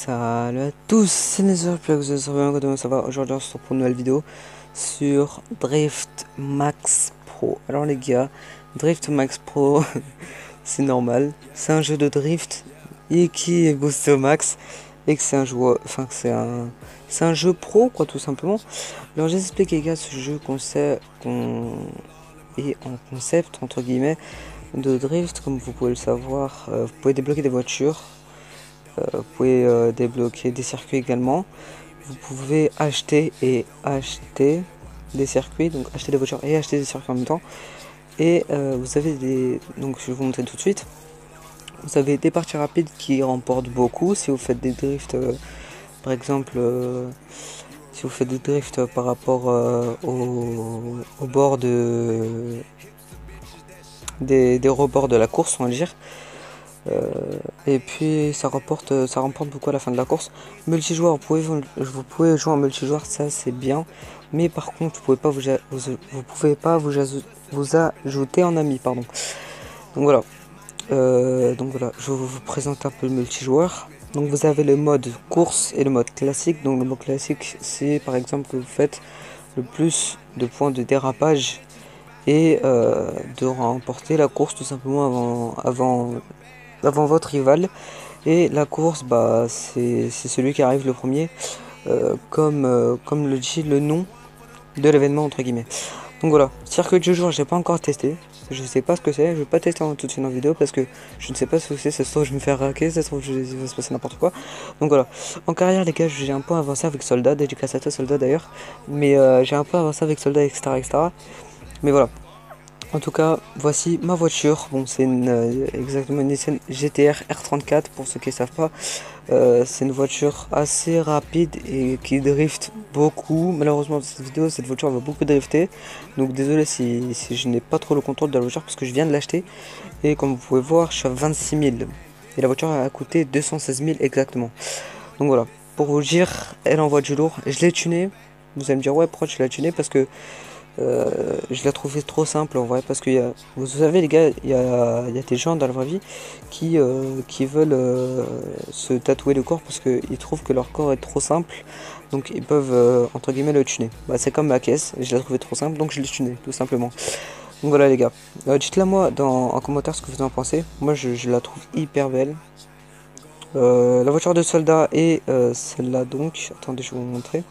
Salut à tous, c'est Nether, comment ça va? Aujourd'hui on se retrouve pour une nouvelle vidéo sur Drift Max Pro. Alors les gars, Drift Max Pro, c'est normal, c'est un jeu de drift et qui est boosté au max et que c'est un joueur, enfin c'est un jeu pro quoi tout simplement. Alors j'explique les gars, ce jeu qu'on est en concept entre guillemets de drift, comme vous pouvez le savoir. Vous pouvez débloquer des voitures. Vous pouvez débloquer des circuits également. Vous pouvez acheter des circuits, donc acheter des voitures et acheter des circuits en même temps. Et vous avez des... Donc je vais vous montrer tout de suite. Vous avez des parties rapides qui remportent beaucoup. Si vous faites des drifts, par exemple, si vous faites des drifts par rapport au bord des rebords de la course, on va dire. Et puis ça remporte beaucoup à la fin de la course. Multijoueur, vous pouvez jouer en multijoueur, ça c'est bien, mais par contre vous pouvez pas vous ajouter en ami, pardon. Donc voilà, je vous présente un peu le multijoueur. Donc vous avez le mode course et le mode classique. Donc le mode classique, c'est par exemple que vous faites le plus de points de dérapage et de remporter la course tout simplement avant votre rival. Et la course, bah c'est celui qui arrive le premier, comme le dit le nom de l'événement entre guillemets. Donc voilà, circuit du jour, j'ai pas encore testé, je sais pas ce que c'est, je vais pas tester tout de suite en vidéo parce que je ne sais pas ce que c'est. Ça se trouve je vais me faire raquer, ça se trouve il va se passer n'importe quoi. Donc voilà, en carrière les gars, j'ai un peu avancé avec Soldat, dédicace à toi Soldat d'ailleurs, mais j'ai un peu avancé avec Soldat, etc. Mais voilà. En tout cas, voici ma voiture. Bon, c'est exactement une Nissan GT-R R34 pour ceux qui ne savent pas. C'est une voiture assez rapide et qui drift beaucoup. Malheureusement, dans cette vidéo, cette voiture va beaucoup drifter. Donc désolé si je n'ai pas trop le contrôle de la voiture parce que je viens de l'acheter. Et comme vous pouvez voir, je suis à 26 000. Et la voiture a coûté 216 000 exactement. Donc voilà, pour vous dire, elle envoie du lourd. Je l'ai tunée. Vous allez me dire, ouais, pourquoi tu l'as tunée? Parce que je l'ai trouvé trop simple en vrai, parce que vous savez les gars, il y a des gens dans la vraie vie qui veulent se tatouer le corps parce qu'ils trouvent que leur corps est trop simple, donc ils peuvent entre guillemets le tuner. Bah, c'est comme ma caisse, je l'ai trouvé trop simple donc je l'ai tuné tout simplement. Donc voilà les gars, dites-le moi en commentaire ce que vous en pensez. Moi je la trouve hyper belle. La voiture de Soldat et celle-là, donc attendez, je vais vous montrer.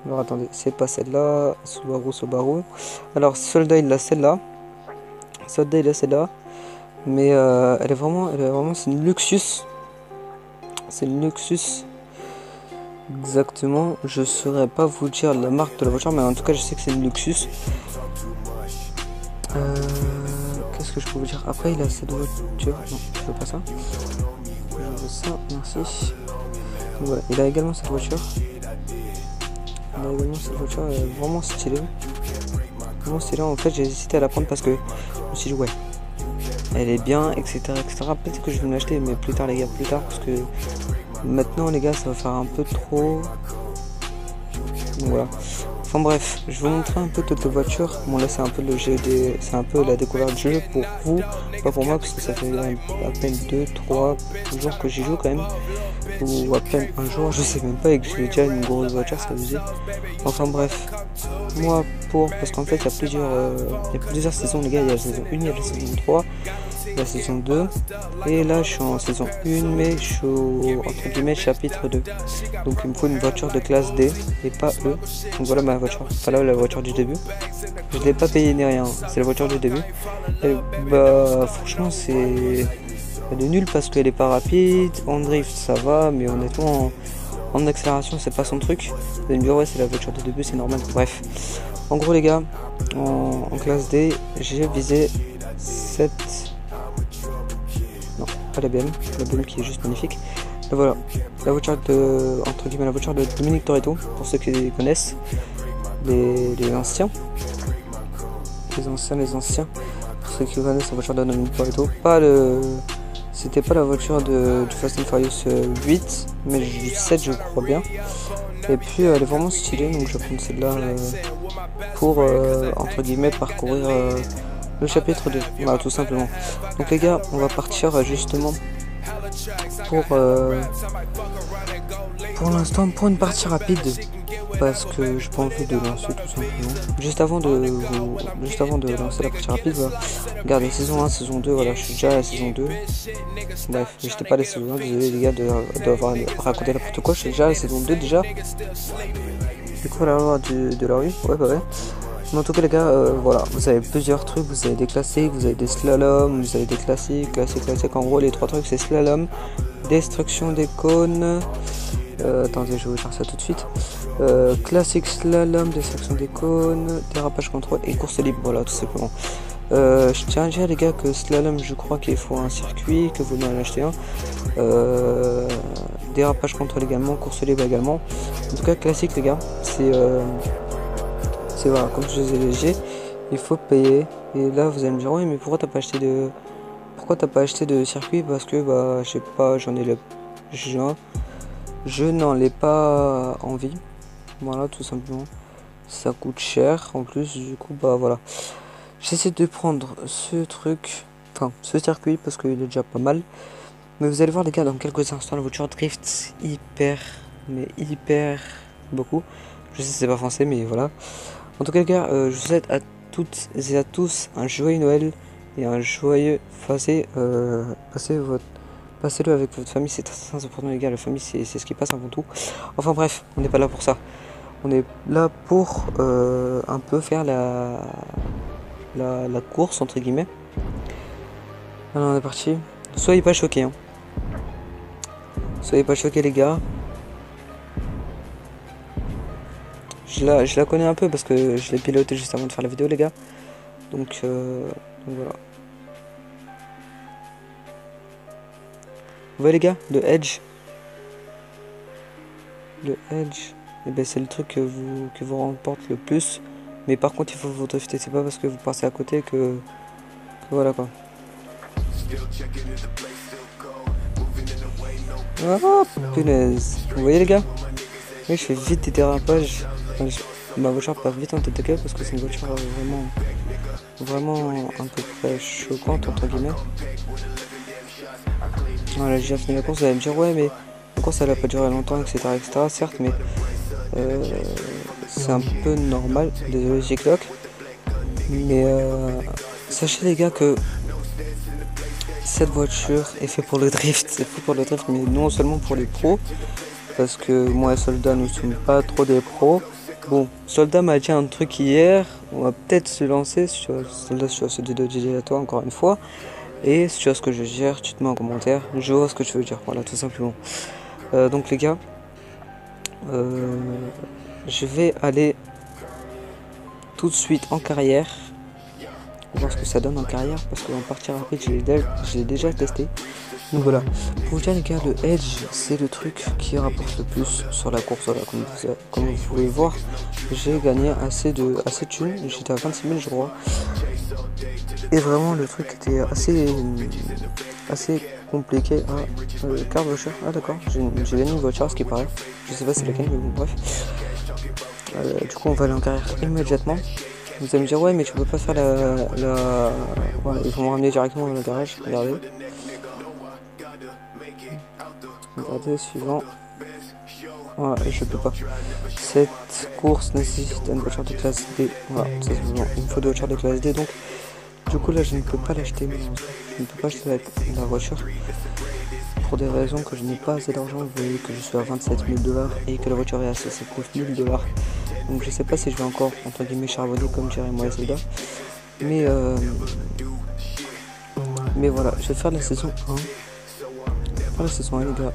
Alors attendez, c'est pas celle-là, Subaru. Alors Soldat il a celle-là. Mais elle est vraiment, c'est une Luxus. C'est une Luxus. Exactement, je saurais pas vous dire la marque de la voiture, mais en tout cas je sais que c'est une Luxus. Qu'est-ce que je peux vous dire? Après il a cette voiture. Non, je veux pas ça. Je veux ça, merci. Donc, voilà, il a également cette voiture. Cette voiture est vraiment stylée. En fait, j'ai hésité à la prendre parce que je me suis dit, ouais, elle est bien, etc. Peut-être que je vais me l'acheter, mais plus tard, les gars, parce que maintenant, les gars, ça va faire un peu trop. Donc voilà. Enfin bref, je vais vous montrer un peu toutes les voitures. Bon là c'est un peu c'est un peu la découverte du jeu pour vous, pas pour moi, parce que ça fait à peine 2-3 jours que j'y joue quand même. Ou à peine un jour, je sais même pas, et que j'ai déjà une grosse voiture, c'est abusé. Enfin bref, moi parce qu'en fait il y a plusieurs saisons les gars, il y a la saison 1, il y a la saison 3, la saison 2, et là je suis en saison 1, mais je suis entre guillemets chapitre 2. Donc il me faut une voiture de classe D et pas E. Donc voilà ma voiture, voilà la voiture du début. Je l'ai pas payé ni rien, c'est la voiture du début. Et bah franchement elle est nulle parce qu'elle est pas rapide. En drift ça va, mais honnêtement en accélération c'est pas son truc. Vous allez me dire ouais c'est la voiture du début, c'est normal. Bref, en gros les gars, en classe D j'ai visé cette... Non, pas la BM qui est juste magnifique. Et voilà, la voiture entre guillemets, la voiture de Dominique Toretto, pour ceux qui connaissent, les anciens, pour ceux qui connaissent la voiture de Dominique Toretto. C'était pas la voiture du Fast and Furious 8, mais du 7 je crois bien. Et puis elle est vraiment stylée, donc je vais prendre celle-là pour entre guillemets parcourir le chapitre 2, voilà tout simplement. Donc les gars, on va partir justement pour l'instant pour une partie rapide parce que je pas envie de lancer tout simplement. Juste avant de lancer la partie rapide, voilà. Regardez, saison 1, saison 2, voilà, je suis déjà à la saison 2. Bref, j'étais pas à la saison 1, désolé les gars d'avoir raconté n'importe quoi, je suis déjà à la saison 2 déjà. Du coup la loi de la rue, ouais bah ouais. Mais en tout cas les gars, voilà, vous avez plusieurs trucs, vous avez des classiques, vous avez des slaloms, vous avez des classiques. En gros les trois trucs c'est slalom, destruction des cônes, attendez je vais vous faire ça tout de suite. Classique slalom, destruction des cônes, dérapage contrôle et course libre, voilà tout simplement. Je tiens à dire les gars que slalom je crois qu'il faut un circuit, que vous devez en acheter un. Dérapage contrôle également, course libre également. En tout cas classique les gars, c'est voilà, comme je les ai légers, il faut payer. Et là vous allez me dire oui mais pourquoi t'as pas acheté de circuit? Parce que bah je sais pas, je n'en ai pas envie. Voilà tout simplement. Ça coûte cher en plus, du coup bah voilà. J'essaie de prendre ce circuit parce qu'il est déjà pas mal. Mais vous allez voir les gars, dans quelques instants la voiture drift hyper beaucoup. Je sais c'est pas français mais voilà. En tout cas les gars, je vous souhaite à toutes et à tous un joyeux Noël et un joyeux passez-le avec votre famille, c'est très important les gars, la famille c'est ce qui passe avant tout. Enfin bref, on n'est pas là pour ça. On est là pour un peu faire la course entre guillemets. Alors on est parti. Soyez pas choqués hein. Soyez pas choqués les gars. Je la connais un peu parce que je l'ai piloté juste avant de faire la vidéo les gars. Donc voilà. Vous voyez les gars, le Edge. Le Edge, eh ben, c'est le truc que vous remporte le plus. Mais par contre il faut vous drifter, c'est pas parce que vous passez à côté que voilà quoi. Ah punaise. Vous voyez les gars? Oui je fais vite des dérapages. Ma voiture part vite en tête de queue parce que c'est une voiture vraiment un peu près choquante entre guillemets. Voilà, j'ai fini la course, vous allez me dire ouais mais la course elle a pas duré longtemps etc. Certes mais c'est un peu normal, désolé j'ai cloque. Mais sachez les gars que cette voiture est faite pour le drift, c'est fait pour le drift mais non seulement pour les pros. Parce que moi et Soldat nous sommes pas trop des pros. Bon, Soldat m'a dit un truc hier, on va peut-être se lancer sur Soldat sur ce DJ à toi encore une fois. Et si tu vois ce que je gère, tu te mets en commentaire, je vois ce que tu veux dire, voilà tout simplement. Donc les gars, je vais aller tout de suite en carrière. On va voir ce que ça donne en carrière parce qu'en partie rapide je l'ai déjà testé. Donc voilà, pour vous dire les gars, le Edge c'est le truc qui rapporte le plus sur la course. Voilà, comme vous pouvez voir, j'ai gagné assez de thunes, j'étais à 26 000 je crois. Et vraiment le truc était assez compliqué à carte voiture. Ah d'accord, j'ai gagné une voiture ce qui paraît. Je sais pas c'est laquelle mais bon bref. Du coup on va aller en carrière immédiatement. Vous allez me dire ouais mais tu peux pas faire voilà, ils vont me ramener directement dans le garage, regardez. Regardez, suivant. Voilà, je peux pas. Cette course nécessite une voiture de classe D. Voilà, ça c'est bon. Il me faut de voiture de classe D. Donc, du coup, là, je ne peux pas l'acheter. Je ne peux pas acheter la voiture. Pour des raisons que je n'ai pas assez d'argent. Vous voyez que je suis à 27 000 $ et que la voiture est à 69 000 $. Donc, je sais pas si je vais encore, entre guillemets, charbonner comme dirait moi et Zelda. Mais voilà, je vais faire la saison 1. La saison 1 les gars,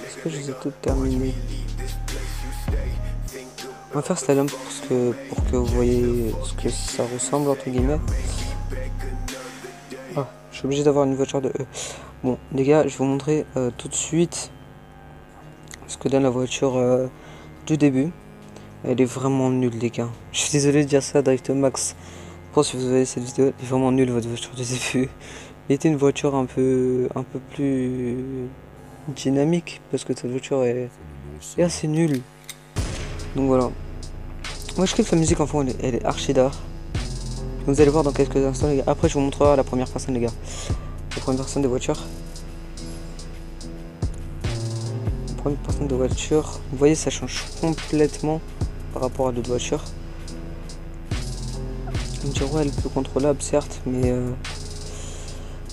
est-ce que je les ai toutes terminées? On va faire slalom pour que vous voyez ce que ça ressemble entre guillemets. Ah, je suis obligé d'avoir une voiture de E. Bon les gars, je vais vous montrer tout de suite ce que donne la voiture du début. Elle est vraiment nulle les gars. Je suis désolé de dire ça, Drift Max. Je pense que si vous avez cette vidéo, elle est vraiment nulle votre voiture du début. Il était une voiture un peu plus dynamique parce que cette voiture est assez nulle. Donc voilà. Moi je kiffe la musique en fond, elle est archi d'art. Vous allez voir dans quelques instants les gars. Après je vous montrerai la première personne les gars. La première personne des voitures. première personne de voiture. Vous voyez, ça change complètement par rapport à d'autres voitures. Une Giro, elle est plus contrôlable, certes, mais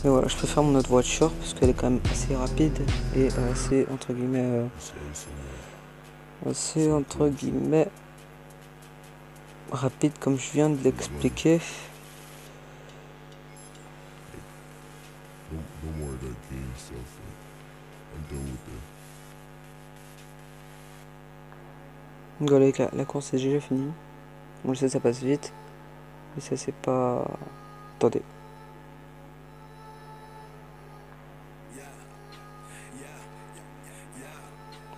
voilà, je préfère mon autre voiture parce qu'elle est quand même assez rapide et assez entre guillemets rapide comme je viens de l'expliquer. Voilà, la course est déjà finie. On le sait, ça passe vite. Mais ça, c'est pas... Attendez.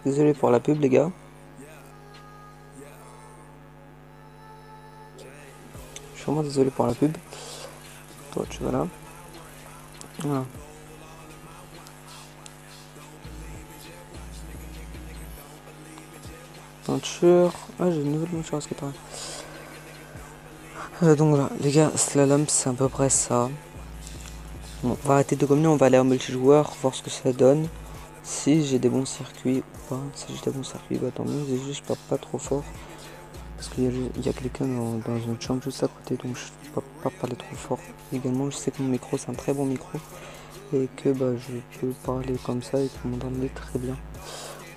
Désolé pour la pub, les gars. Je suis vraiment désolé pour la pub. Toi, tu vas là. Voilà. Peinture. Ah, j'ai une nouvelle peinture à ce qui paraît. Donc voilà, les gars, slalom, c'est à peu près ça. Bon, on va arrêter de gommer, on va aller en multijoueur, voir ce que ça donne. Si j'ai des bons circuits ou pas. Si j'ai des bons circuits, bah tant mieux. Je parle pas trop fort. Parce qu'il y a quelqu'un dans une chambre juste à côté, donc je ne peux pas parler trop fort. Également, je sais que mon micro, c'est un très bon micro. Et que bah, je peux parler comme ça et que mon m'entendez très bien.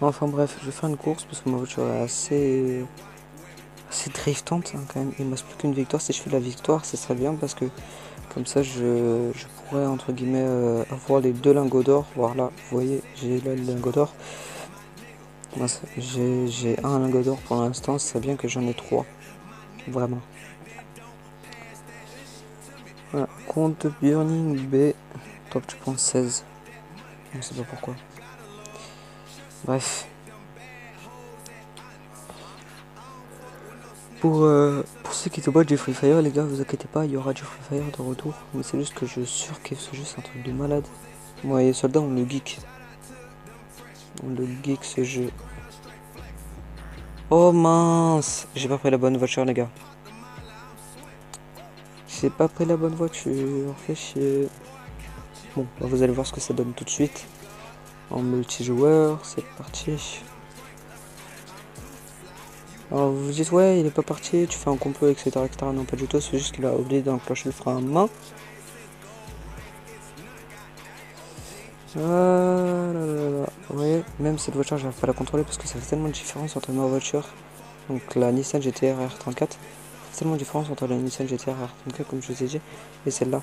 Enfin bref, je vais faire une course parce que ma voiture est assez driftante hein, quand même. Il ne me reste plus qu'une victoire. Si je fais la victoire, ce serait bien parce que comme ça je pourrais entre guillemets avoir les 2 lingots d'or. Voilà, vous voyez, j'ai là le lingot d'or. J'ai un lingot d'or pour l'instant, c'est bien que j'en ai 3. Vraiment. Voilà, compte Burning B, top 16. Je ne sais pas pourquoi. Bref. Pour ceux qui te battent du Free Fire, les gars, vous inquiétez pas, il y aura du Free Fire de retour. Mais c'est juste que je surkiffe ce jeu, c'est un truc de malade. Moi et les soldats, on le geek. On le geek ce jeu. Oh mince, j'ai pas pris la bonne voiture, les gars. J'ai pas pris la bonne voiture, fait chier. Bon, bah vous allez voir ce que ça donne tout de suite. En multijoueur, c'est parti. Alors vous vous dites ouais il est pas parti, tu fais un complot etc, etc. Non pas du tout, c'est juste qu'il a oublié d'enclencher le frein à main. Vous voyez, même cette voiture j'arrive pas à la contrôler parce que ça fait tellement de différence entre ma voiture, donc la Nissan GT-R R34, ça fait tellement de différence entre la Nissan GT-R R34 comme je vous ai dit et celle-là.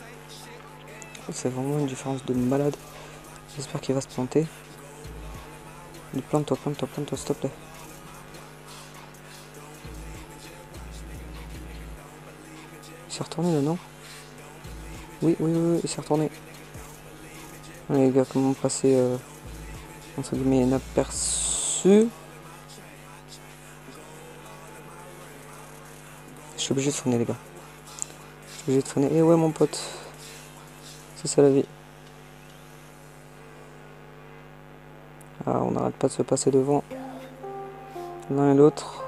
C'est vraiment une différence de malade. J'espère qu'il va se planter. Plante-toi, s'il te plaît. Il s'est retourné là, non? Oui, il s'est retourné. Allez, les gars, comment passer entre guillemets inaperçu? Je suis obligé de freiner, les gars. Je suis obligé de freiner. Eh ouais, mon pote. C'est ça la vie. Ah, on n'arrête pas de se passer devant l'un et l'autre.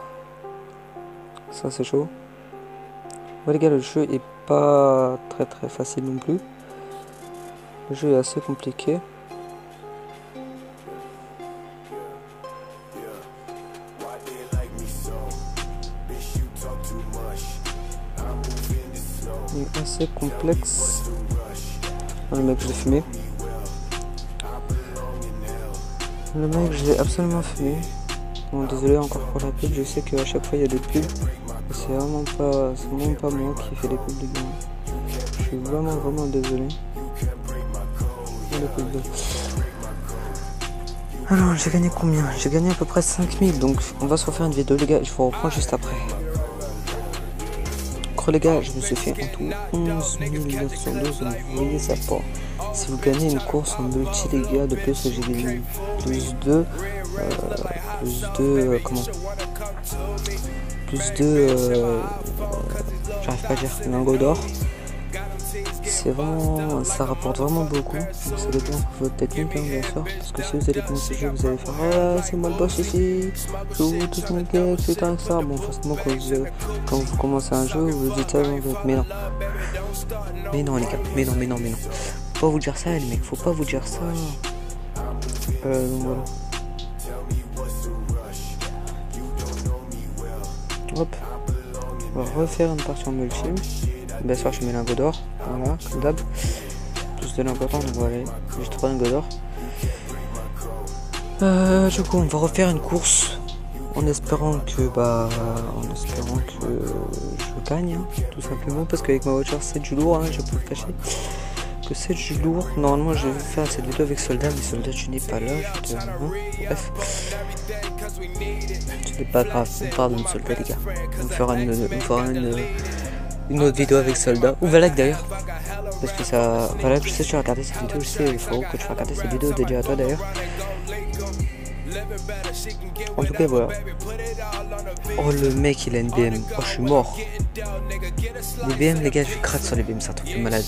Ça, c'est chaud. Ouais, les gars, le jeu est pas très facile non plus. Le jeu est assez compliqué. Il est assez complexe. Oh, le mec, je l'ai fumé. Le mec, je l'ai absolument fumé. Bon, désolé encore pour la pub. Je sais qu'à chaque fois il y a des pubs. C'est vraiment pas moi qui fais les pubs de gars. Je suis vraiment désolé. Alors j'ai gagné combien? J'ai gagné à peu près 5000, donc on va se refaire une vidéo les gars, je vous reprends juste après. Les gars, je me suis fait en tout 11 912, donc vous voyez ça pas. Si vous gagnez une course en multi les gars, de plus j'ai gagné plus 2, j'arrive pas à dire, lingot d'or. C'est vraiment, ça rapporte vraiment beaucoup, donc ça dépend de votre technique hein, bien sûr, parce que si vous allez commencer ce jeu vous allez faire ah c'est moi le boss ici, je vous tout niquer, etc. Bon forcément quand vous commencez un jeu vous vous dites ça, mais non les gars, mais non, faut pas vous dire ça les mecs, faut pas vous dire ça. Donc voilà. Hop. On va refaire une partie en multi. Bien sûr, je mets lingot d'or. Voilà, comme d'hab. Plus de lingots d'or, donc voilà. J'ai 3 lingots d'or. Du coup, on va refaire une course. En espérant que je gagne, hein, tout simplement. Parce qu'avec ma voiture, c'est du lourd, hein, je peux le cacher. Que c'est du lourd. Normalement, je vais faire cette vidéo avec Soldat, mais Soldat, tu n'es pas là. Bref. Ce n'est pas grave, on parle de Soldat, les gars. On fera une autre vidéo avec Soldat. Ou Valak d'ailleurs. Parce que ça. Valak, je sais que tu vas regarder cette vidéo. Je sais, il faut que tu vas regarder cette vidéo dédiée à toi d'ailleurs. En tout cas, voilà. Oh, le mec, il a une BM. Oh, je suis mort. Les BM, les gars, je gratte sur les BM, c'est un truc de malade.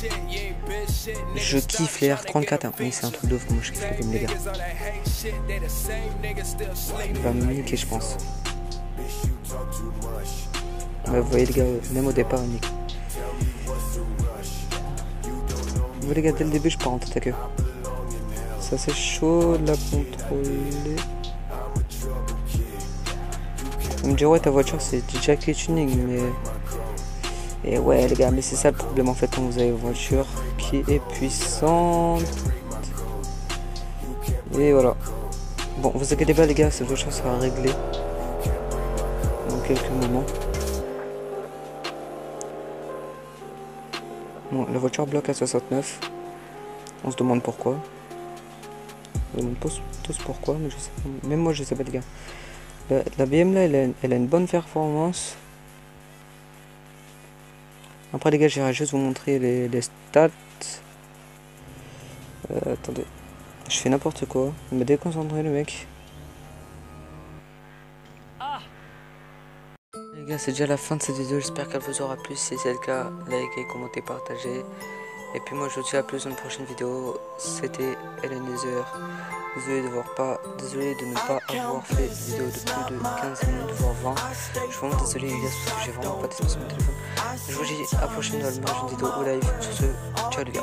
Je kiffe les R34, hein. Oui, c'est un truc de ouf, moi je kiffe les BM, les gars. Il va me niquer, je pense. Ouais, vous voyez, les gars, même au départ, il nique. Vous voyez, les gars, dès le début, je pars en tête à queue. Ça, c'est chaud de la contrôler. On me dit, ouais, ta voiture, c'est du jacket tuning, mais. Et ouais, les gars, mais c'est ça le problème en fait quand vous avez une voiture qui est puissante. Et voilà. Bon, vous inquiétez pas, les gars, cette voiture sera réglée dans quelques moments. Bon, la voiture bloque à 69. On se demande pourquoi. On se demande tous pourquoi, mais je sais pas. Même moi, je sais pas, les gars. La BM là, elle a une bonne performance. Après les gars, j'irai juste vous montrer les stats. Attendez, je fais n'importe quoi. Il m'a déconcentré le mec. Les gars, c'est déjà la fin de cette vidéo. J'espère qu'elle vous aura plu. Si c'est le cas, likez, commentez, partagez. Et puis moi je vous dis à plus dans une prochaine vidéo. C'était Ebenezer. Désolé de ne pas avoir fait de vidéo de plus de 15 minutes voire 20. Je suis vraiment désolé les gars parce que j'ai vraiment pas d'espace sur mon téléphone. Je vous dis à la prochaine dans une prochaine vidéo ou live. Sur ce, ciao les gars.